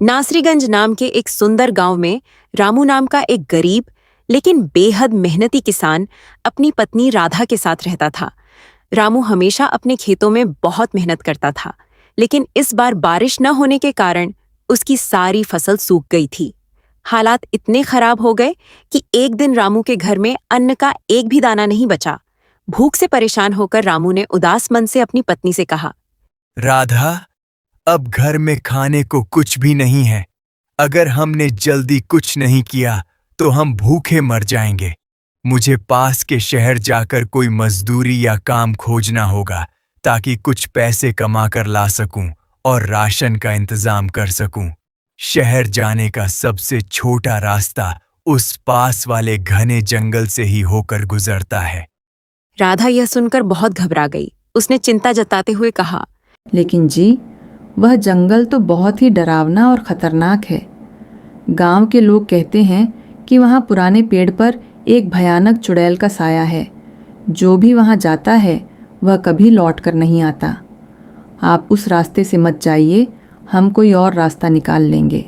नासरीगंज नाम के एक सुंदर गांव में रामू नाम का एक गरीब लेकिन बेहद मेहनती किसान अपनी पत्नी राधा के साथ रहता था। रामू हमेशा अपने खेतों में बहुत मेहनत करता था, लेकिन इस बार बारिश न होने के कारण उसकी सारी फसल सूख गई थी। हालात इतने खराब हो गए कि एक दिन रामू के घर में अन्न का एक भी दाना नहीं बचा। भूख से परेशान होकर रामू ने उदास मन से अपनी पत्नी से कहा, राधा, अब घर में खाने को कुछ भी नहीं है। अगर हमने जल्दी कुछ नहीं किया तो हम भूखे मर जाएंगे। मुझे पास के शहर जाकर कोई मजदूरी या काम खोजना होगा ताकि कुछ पैसे कमा कर ला सकूं और राशन का इंतजाम कर सकूं। शहर जाने का सबसे छोटा रास्ता उस पास वाले घने जंगल से ही होकर गुजरता है। राधा यह सुनकर बहुत घबरा गई। उसने चिंता जताते हुए कहा, लेकिन जी, वह जंगल तो बहुत ही डरावना और खतरनाक है। गांव के लोग कहते हैं कि वहां पुराने पेड़ पर एक भयानक चुड़ैल का साया है। जो भी वहां जाता है वह कभी लौट कर नहीं आता। आप उस रास्ते से मत जाइए, हम कोई और रास्ता निकाल लेंगे।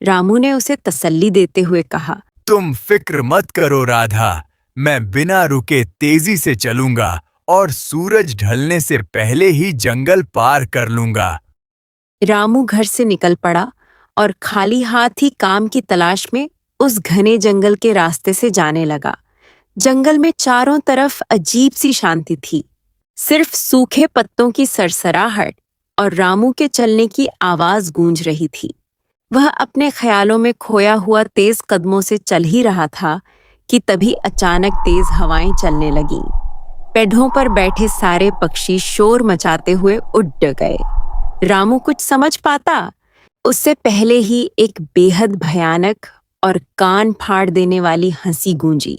रामू ने उसे तसल्ली देते हुए कहा, तुम फिक्र मत करो राधा, मैं बिना रुके तेजी से चलूंगा और सूरज ढलने से पहले ही जंगल पार कर लूंगा। रामू घर से निकल पड़ा और खाली हाथ ही काम की तलाश में उस घने जंगल के रास्ते से जाने लगा। जंगल में चारों तरफ अजीब सी शांति थी। सिर्फ सूखे पत्तों की सरसराहट और रामू के चलने की आवाज गूंज रही थी। वह अपने ख्यालों में खोया हुआ तेज कदमों से चल ही रहा था कि तभी अचानक तेज हवाएं चलने लगीं। पेड़ों पर बैठे सारे पक्षी शोर मचाते हुए उड़ गए। रामू कुछ समझ पाता उससे पहले ही एक बेहद भयानक और कान फाड़ देने वाली हंसी गूंजी।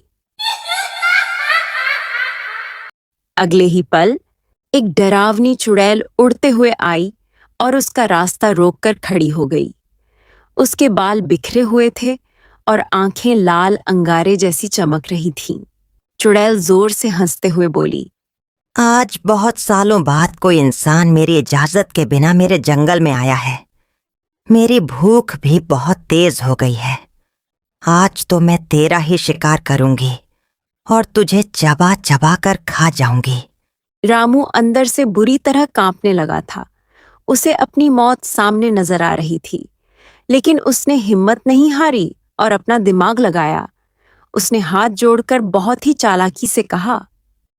अगले ही पल एक डरावनी चुड़ैल उड़ते हुए आई और उसका रास्ता रोककर खड़ी हो गई। उसके बाल बिखरे हुए थे और आंखें लाल अंगारे जैसी चमक रही थीं। चुड़ैल जोर से हंसते हुए बोली, आज बहुत सालों बाद कोई इंसान मेरी इजाजत के बिना मेरे जंगल में आया है। मेरी भूख भी बहुत तेज हो गई है। आज तो मैं तेरा ही शिकार करूंगी और तुझे चबा चबा कर खा जाऊंगी। रामू अंदर से बुरी तरह कांपने लगा था। उसे अपनी मौत सामने नजर आ रही थी, लेकिन उसने हिम्मत नहीं हारी और अपना दिमाग लगाया। उसने हाथ जोड़कर बहुत ही चालाकी से कहा,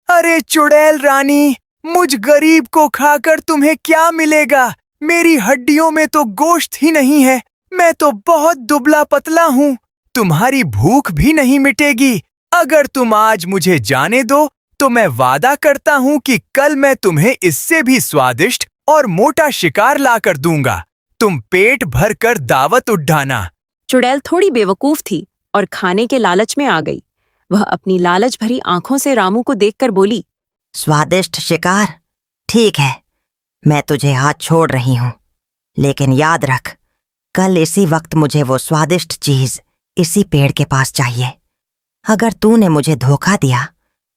अरे चुड़ैल रानी, मुझ गरीब को खाकर तुम्हें क्या मिलेगा? मेरी हड्डियों में तो गोश्त ही नहीं है। मैं तो बहुत दुबला पतला हूँ। तुम्हारी भूख भी नहीं मिटेगी। अगर तुम आज मुझे जाने दो तो मैं वादा करता हूँ कि कल मैं तुम्हें इससे भी स्वादिष्ट और मोटा शिकार लाकर दूंगा। तुम पेट भर कर दावत उठाना। चुड़ैल थोड़ी बेवकूफ थी और खाने के लालच में आ गई। वह अपनी लालच भरी आंखों से रामू को देखकर बोली, स्वादिष्ट शिकार? ठीक है, मैं तुझे आज छोड़ रही हूँ, लेकिन याद रख, कल इसी वक्त मुझे वो स्वादिष्ट चीज इसी पेड़ के पास चाहिए। अगर तूने मुझे धोखा दिया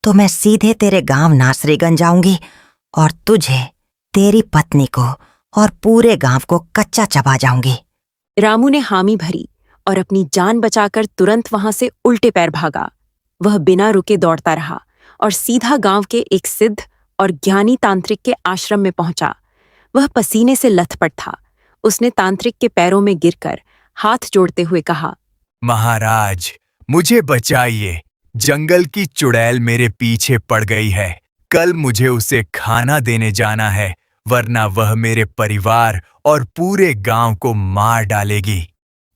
तो मैं सीधे तेरे गांव नासरीगंज जाऊंगी और तुझे, तेरी पत्नी को और पूरे गांव को कच्चा चबा जाऊंगी। रामू ने हामी भरी और अपनी जान बचाकर तुरंत वहां से उल्टे पैर भागा। वह बिना रुके दौड़ता रहा और सीधा गांव के एक सिद्ध और ज्ञानी तांत्रिक के आश्रम में पहुंचा। वह पसीने से लथपथ था। उसने तांत्रिक के पैरों में गिरकर हाथ जोड़ते हुए कहा, महाराज, मुझे बचाइए। जंगल की चुड़ैल मेरे पीछे पड़ गई है। कल मुझे उसे खाना देने जाना है, वरना वह मेरे परिवार और पूरे गांव को मार डालेगी।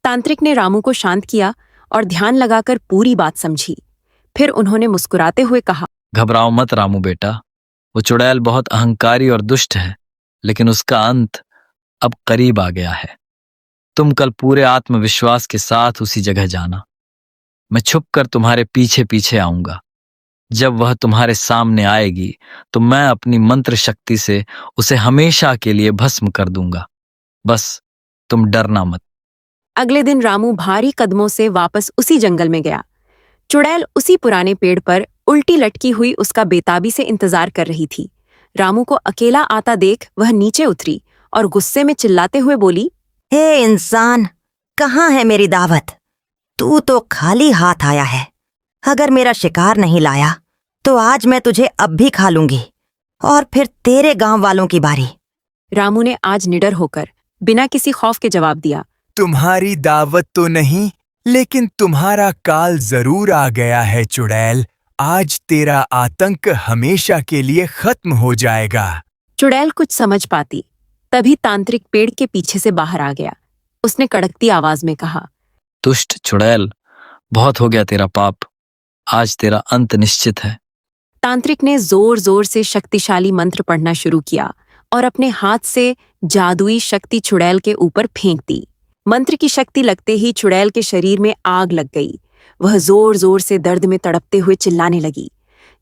तांत्रिक ने रामू को शांत किया और ध्यान लगाकर पूरी बात समझी। फिर उन्होंने मुस्कुराते हुए कहा, घबराओ मत रामू बेटा, वो चुड़ैल बहुत अहंकारी और दुष्ट है, लेकिन उसका अंत अब करीब आ गया है। तुम कल पूरे आत्मविश्वास के साथ उसी जगह जाना। मैं छुपकर तुम्हारे पीछे पीछे आऊंगा। जब वह तुम्हारे सामने आएगी तो मैं अपनी मंत्र शक्ति से उसे हमेशा के लिए भस्म कर दूंगा। बस तुम डरना मत। अगले दिन रामू भारी कदमों से वापस उसी जंगल में गया। चुड़ैल उसी पुराने पेड़ पर उल्टी लटकी हुई उसका बेताबी से इंतजार कर रही थी। रामू को अकेला आता देख वह नीचे उतरी और गुस्से में चिल्लाते हुए बोली, हे इंसान, कहाँ है मेरी दावत? तू तो खाली हाथ आया है। अगर मेरा शिकार नहीं लाया तो आज मैं तुझे अब भी खा लूंगी और फिर तेरे गांव वालों की बारी। रामू ने आज निडर होकर बिना किसी खौफ के जवाब दिया। तुम्हारी दावत तो नहीं, लेकिन तुम्हारा काल जरूर आ गया है चुड़ैल। आज तेरा आतंक हमेशा के लिए खत्म हो जाएगा। चुड़ैल कुछ समझ पाती तभी तांत्रिक पेड़ के पीछे से बाहर आ गया। उसने कड़कती आवाज में कहा, दुष्ट चुड़ैल, बहुत हो गया तेरा पाप। आज तेरा अंत निश्चित है। तांत्रिक ने जोर जोर से शक्तिशाली मंत्र पढ़ना शुरू किया और अपने हाथ से जादुई शक्ति चुड़ैल के ऊपर फेंक दी। मंत्र की शक्ति लगते ही चुड़ैल के शरीर में आग लग गई। वह जोर जोर से दर्द में तड़पते हुए चिल्लाने लगी।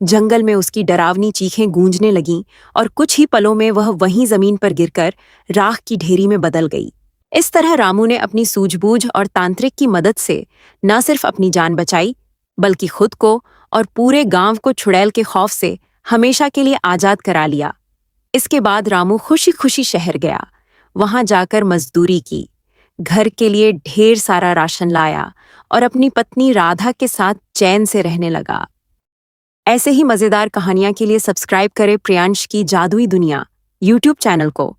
जंगल में उसकी डरावनी चीखें गूंजने लगीं और कुछ ही पलों में वह वहीं जमीन पर गिरकर राख की ढेरी में बदल गई। इस तरह रामू ने अपनी सूझबूझ और तांत्रिक की मदद से न सिर्फ अपनी जान बचाई, बल्कि खुद को और पूरे गांव को चुड़ैल के खौफ से हमेशा के लिए आजाद करा लिया। इसके बाद रामू खुशी खुशी शहर गया। वहां जाकर मजदूरी की, घर के लिए ढेर सारा राशन लाया और अपनी पत्नी राधा के साथ चैन से रहने लगा। ऐसे ही मजेदार कहानियां के लिए सब्सक्राइब करें प्रियांश की जादुई दुनिया यूट्यूब चैनल को